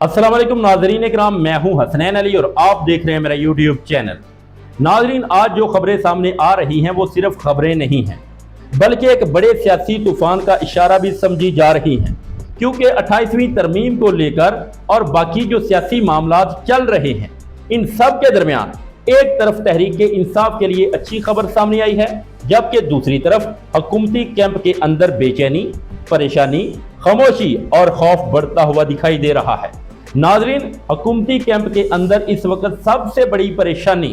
अस्सलाम वालेकुम नाजरीन इकराम, मैं हूं हसनैन अली और आप देख रहे हैं मेरा यूट्यूब चैनल। नाजरीन, आज जो खबरें सामने आ रही हैं वो सिर्फ खबरें नहीं हैं, बल्कि एक बड़े सियासी तूफान का इशारा भी समझी जा रही हैं, क्योंकि 28वीं तरमीम को लेकर और बाकी जो सियासी मामलात चल रहे हैं, इन सब के दरमियान एक तरफ तहरीक इंसाफ के लिए अच्छी खबर सामने आई है, जबकि दूसरी तरफ हुकूमती कैंप के अंदर बेचैनी, परेशानी, खामोशी और खौफ बढ़ता हुआ दिखाई दे रहा है। नाजरीन, हुकूमती कैंप के अंदर इस वक्त सबसे बड़ी परेशानी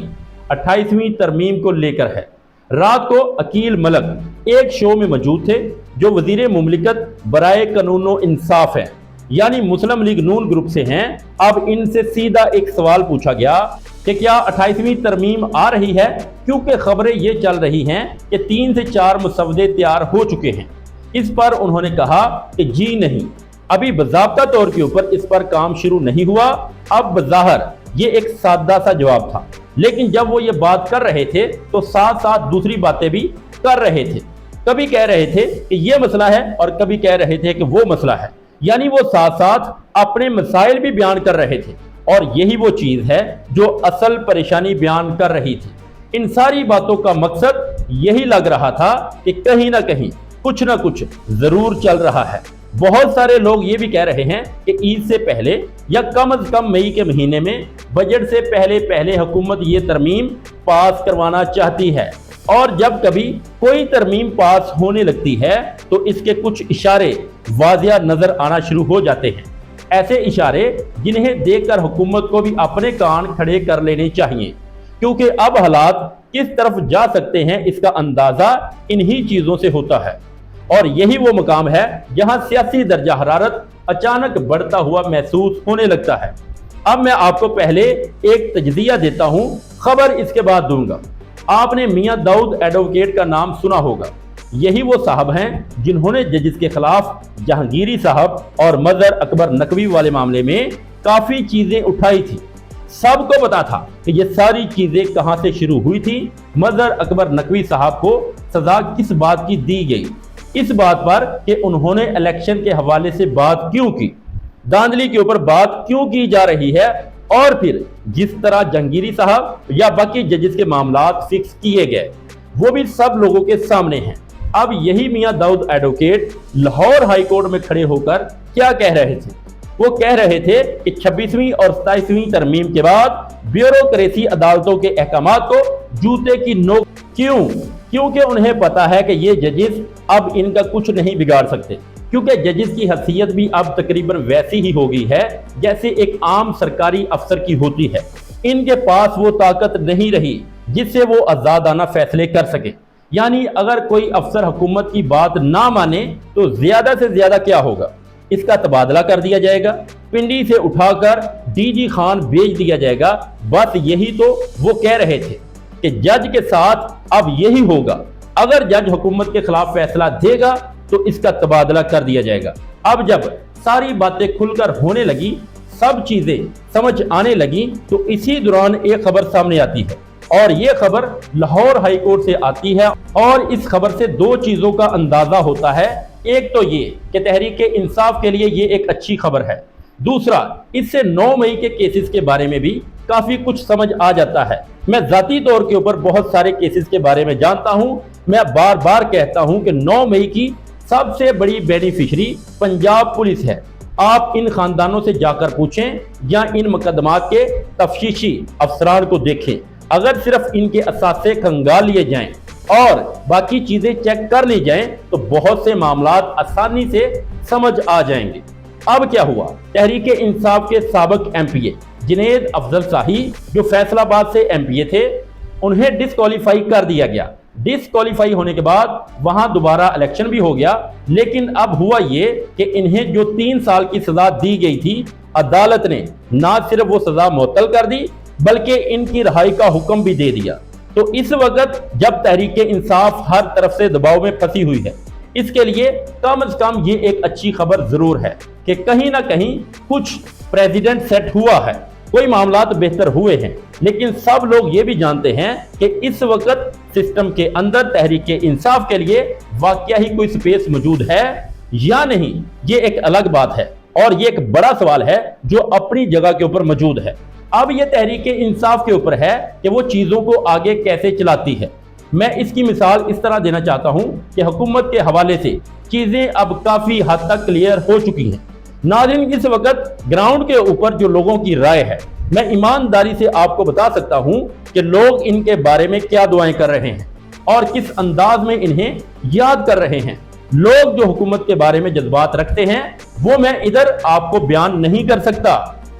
28वीं तरमीम को लेकर है। रात को अकील मलक एक शो में मौजूद थे, जो वजीर मुमलिकत बराए कानून इंसाफ हैं, यानी मुस्लिम लीग नून ग्रुप से हैं। अब इनसे सीधा एक सवाल पूछा गया कि क्या 28वीं तरमीम आ रही है, क्योंकि खबरें ये चल रही हैं कि 3 से 4 मसवदे तैयार हो चुके हैं। इस पर उन्होंने कहा कि जी नहीं, अभी बाज़ाब्ता तौर के ऊपर इस पर काम शुरू नहीं हुआ। अब बज़ाहिर ये एक सादा सा जवाब था, लेकिन जब वो ये बात कर रहे थे तो साथ साथ दूसरी बातें भी कर रहे थे। कभी कह रहे थे कि ये मसला है और कभी कह रहे थे कि वो मसला है, यानी वो साथ साथ अपने मसाइल भी बयान कर रहे थे, और यही वो चीज़ है जो असल परेशानी बयान कर रही थी। इन सारी बातों का मकसद यही लग रहा था कि कहीं ना कहीं कुछ ना कुछ जरूर चल रहा है। बहुत सारे लोग ये भी कह रहे हैं कि ईद से पहले या कम से कम मई के महीने में बजट से पहले पहले हुकूमत ये तरमीम पास करवाना चाहती है, और जब कभी कोई तरमीम पास होने लगती है तो इसके कुछ इशारे वाज़िया नजर आना शुरू हो जाते हैं। ऐसे इशारे जिन्हें देखकर हुकूमत को भी अपने कान खड़े कर लेने चाहिए, क्योंकि अब हालात किस तरफ जा सकते हैं इसका अंदाजा इन्हीं चीजों से होता है। और यही वो मकाम है जहां सियासी दर्जा हरारत अचानक बढ़ता हुआ महसूस होने लगता है। अब मैं आपको पहले एक तजदिया देता हूं, खबर इसके बाद दूंगा। आपने मियां दाऊद एडवोकेट का नाम सुना होगा। यही वो साहब हैं जिन्होंने जजिस के खिलाफ जहांगीरी साहब और मजहर अकबर नकवी वाले मामले में काफी चीजें उठाई थी। सबको पता था कि ये सारी चीजें कहां से शुरू हुई थी। मजहर अकबर नकवी साहब को सजा किस बात की दी गई? इस बात पर कि उन्होंने इलेक्शन के हवाले से बात क्यों की, धांधली के ऊपर बात क्यों की जा रही है, और फिर जिस तरह जहांगीरी साहब या बाकी जजेस के मामलात फिक्स किए गए वो भी सब लोगों के सामने हैं। अब यही Mian Dawood advocate Lahore high court में खड़े होकर क्या कह रहे थे? वो कह रहे थे कि 26वीं और 27वीं तरमीम के बाद ब्यूरोक्रेसी अदालतों के अहकामात को जूते की नोक क्यों? क्योंकि उन्हें पता है कि ये जजेस अब इनका कुछ नहीं बिगाड़ सकते, क्योंकि जजेस की हैसियत भी अब तकरीबन वैसी ही हो गई है जैसे एक आम सरकारी अफसर की होती है। इनके पास वो ताकत नहीं रही जिससे वो आजादाना फैसले कर सके। यानी अगर कोई अफसर हुकूमत की बात ना माने तो ज्यादा से ज्यादा क्या होगा, इसका तबादला कर दिया जाएगा, पिंडी से उठाकर डीजी खान भेज दिया जाएगा। बस यही तो वो कह रहे थे कि जज के साथ अब यही होगा। अगर जज हुकूमत के खिलाफ फैसला देगा तो इसका तबादला कर दिया जाएगा। अब जब सारी बातें खुलकर होने लगी, सब चीजें समझ आने लगी, तो इसी दौरान एक खबर सामने आती है, और ये खबर लाहौर हाई कोर्ट से आती है। और इस खबर से दो चीजों का अंदाजा होता है। एक तो ये कि तहरीक इंसाफ के लिए ये एक अच्छी खबर है, दूसरा इससे 9 मई के केसेस के बारे में भी काफी कुछ समझ आ जाता है। मैं जाती तौर के ऊपर बहुत सारे केसेस के बारे में जानता हूं। मैं बार बार कहता हूं कि 9 मई की सबसे बड़ी बेनिफिशरी पंजाब पुलिस है। आप इन खानदानों से जाकर पूछें या इन मुकदमात के तफ्तीशी अफसरान को देखें। अगर सिर्फ इनके असासे खंगाल लिए जाएं और बाकी चीजें चेक कर ली जाएं तो बहुत से मामलात आसानी से समझ आ जाएंगे। अब क्या हुआ? तहरीक इंसाफ के साबिक एमपीए जुनैद अफजल शाही, जो फैसलाबाद से एमपीए थे, उन्हें डिस्क्वालीफाई कर दिया गया। डिस्क्वालीफाई होने के बाद वहां दोबारा इलेक्शन भी हो गया, लेकिन अब हुआ ये कि इन्हें जो 3 साल की सजा दी गई थी, अदालत ने ना सिर्फ वो सजा मुअत्तल कर दी बल्कि इनकी रिहाई का हुक्म भी दे दिया। तो इस वक्त जब तहरीक इंसाफ हर तरफ से दबाव में फंसी हुई है, इसके लिए कम से कम ये एक अच्छी खबर जरूर है कि कहीं ना कहीं कुछ प्रेसिडेंट सेट हुआ है, कोई मामलात बेहतर हुए हैं। लेकिन सब लोग ये भी जानते हैं कि इस वक्त सिस्टम के अंदर तहरीक इंसाफ के लिए वाकया ही कोई स्पेस मौजूद है या नहीं, ये एक अलग बात है। اور یہ ایک بڑا سوال ہے جو اپنی جگہ کے اوپر موجود ہے۔ اب یہ تحریک انصاف کے اوپر ہے کہ وہ چیزوں کو آگے کیسے چلاتی ہے۔ میں اس کی مثال اس طرح دینا چاہتا ہوں کہ حکومت کے حوالے سے چیزیں اب کافی حد تک کلیئر ہو چکی ہیں۔ ناظرین، اس وقت گراؤنڈ کے اوپر جو لوگوں کی رائے ہے، میں ایمانداری سے آپ کو بتا سکتا ہوں کہ لوگ ان کے بارے میں کیا دعائیں کر رہے ہیں اور کس انداز میں انہیں یاد کر رہے ہیں۔ لوگ جو حکومت کے بارے میں جذبات رکھتے ہیں وہ میں ادھر آپ کو بیان نہیں کر سکتا،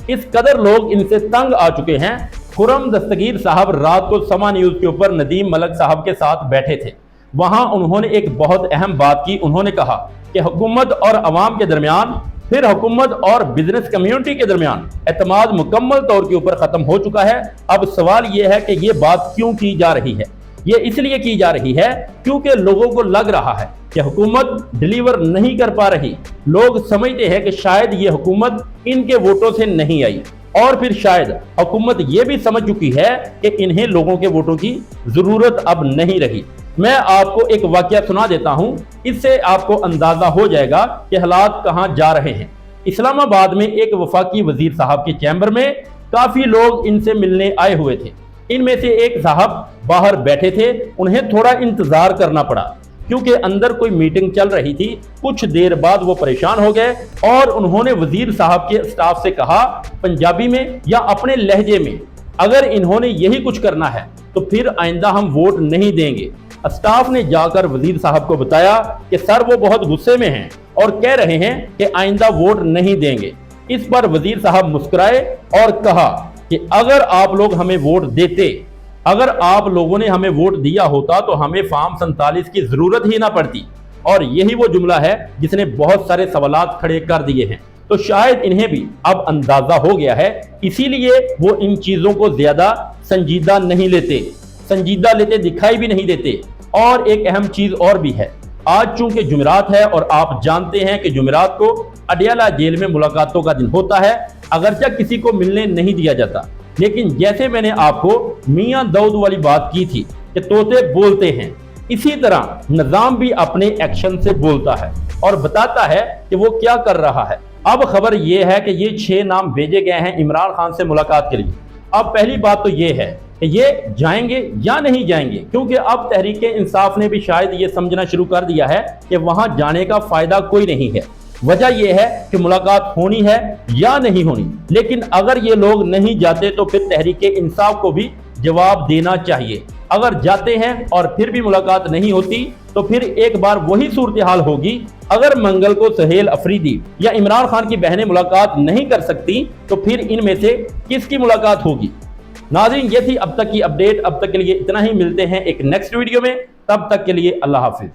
اس قدر لوگ ان سے تنگ آ چکے ہیں۔ خرم دستگیر صاحب رات کو سما نیوز کے اوپر ندیم ملک صاحب کے ساتھ بیٹھے تھے، وہاں انہوں نے ایک بہت اہم بات کی۔ انہوں نے کہا کہ حکومت اور عوام کے درمیان، پھر حکومت اور بزنس کمیونٹی کے درمیان اعتماد مکمل طور کے اوپر ختم ہو چکا ہے۔ اب سوال یہ ہے کہ یہ بات کیوں کی جا رہی ہے؟ یہ اس لیے کی جا رہی ہے کیونکہ لوگوں کو لگ رہا ہے کہ حکومت ڈیلیور نہیں کر پا رہی۔ لوگ سمجھتے ہیں کہ شاید یہ حکومت ان کے ووٹوں سے نہیں آئی، اور پھر شاید حکومت یہ بھی سمجھ چکی ہے کہ انہیں لوگوں کے ووٹوں کی ضرورت اب نہیں رہی۔ میں آپ کو ایک واقعہ سنا دیتا ہوں، اس سے آپ کو اندازہ ہو جائے گا کہ حالات کہاں جا رہے ہیں۔ اسلام آباد میں ایک وفاقی وزیر صاحب کے چیمبر میں کافی لوگ ان سے ملنے آئے ہوئے تھے۔ ان میں سے ایک صاحب باہر بیٹھے تھے، انہیں تھوڑا انتظار کرنا پڑا کیونکہ اندر کوئی میٹنگ چل رہی تھی۔ کچھ دیر بعد وہ پریشان ہو گئے اور انہوں نے وزیر صاحب کے اسٹاف سے کہا پنجابی میں یا اپنے لہجے میں، اگر انہوں نے یہی کچھ کرنا ہے تو پھر آئندہ ہم ووٹ نہیں دیں گے۔ اسٹاف نے جا کر وزیر صاحب کو بتایا کہ سر وہ بہت غصے میں ہیں اور کہہ رہے ہیں کہ آئندہ ووٹ نہیں دیں گے۔ اس پر وزیر صاحب مسکرائے اور کہا کہ اگر آپ لوگ ہمیں ووٹ دیتے، اگر آپ لوگوں نے ہمیں ووٹ دیا ہوتا تو ہمیں فارم 47 کی ضرورت ہی نہ پڑتی۔ اور یہی وہ جملہ ہے جس نے بہت سارے سوالات کھڑے کر دیے ہیں۔ تو شاید انہیں بھی اب اندازہ ہو گیا ہے، اسی لیے وہ ان چیزوں کو زیادہ سنجیدہ نہیں لیتے، سنجیدہ لیتے دکھائی بھی نہیں دیتے۔ اور ایک اہم چیز اور بھی ہے، آج چونکہ جمعرات ہے اور آپ جانتے ہیں کہ جمعرات کو اڈیالہ جیل میں ملاقاتوں کا دن ہوتا ہے، اگرچہ کسی کو ملنے نہیں دیا جاتا، لیکن جیسے میں نے آپ کو میاں داؤد والی بات کی تھی کہ طوطے بولتے ہیں، اسی طرح نظام بھی اپنے ایکشن سے بولتا ہے اور بتاتا ہے کہ وہ کیا کر رہا ہے۔ اب خبر یہ ہے کہ یہ 6 نام بھیجے گئے ہیں عمران خان سے ملاقات کے لیے۔ اب پہلی بات تو یہ ہے کہ یہ جائیں گے یا نہیں جائیں گے، کیونکہ اب تحریک انصاف نے بھی شاید یہ سمجھنا شروع کر دیا ہے کہ وہاں جانے کا فائدہ کوئی نہیں ہے۔ وجہ یہ ہے کہ ملاقات ہونی ہے یا نہیں ہونی، لیکن اگر یہ لوگ نہیں جاتے تو پھر تحریک انصاف کو بھی جواب دینا چاہیے۔ اگر جاتے ہیں اور پھر بھی ملاقات نہیں ہوتی تو پھر ایک بار وہی صورتحال ہوگی۔ اگر منگل کو سہیل افریدی یا عمران خان کی بہنیں ملاقات نہیں کر سکتی تو پھر ان میں سے کس کی ملاقات ہوگی؟ ناظرین، یہ تھی اب تک کی اپڈیٹ۔ اب تک کے لیے اتنا ہی، ملتے ہیں ایک نیکسٹ ویڈیو میں، تب تک کے لیے اللہ حافظ۔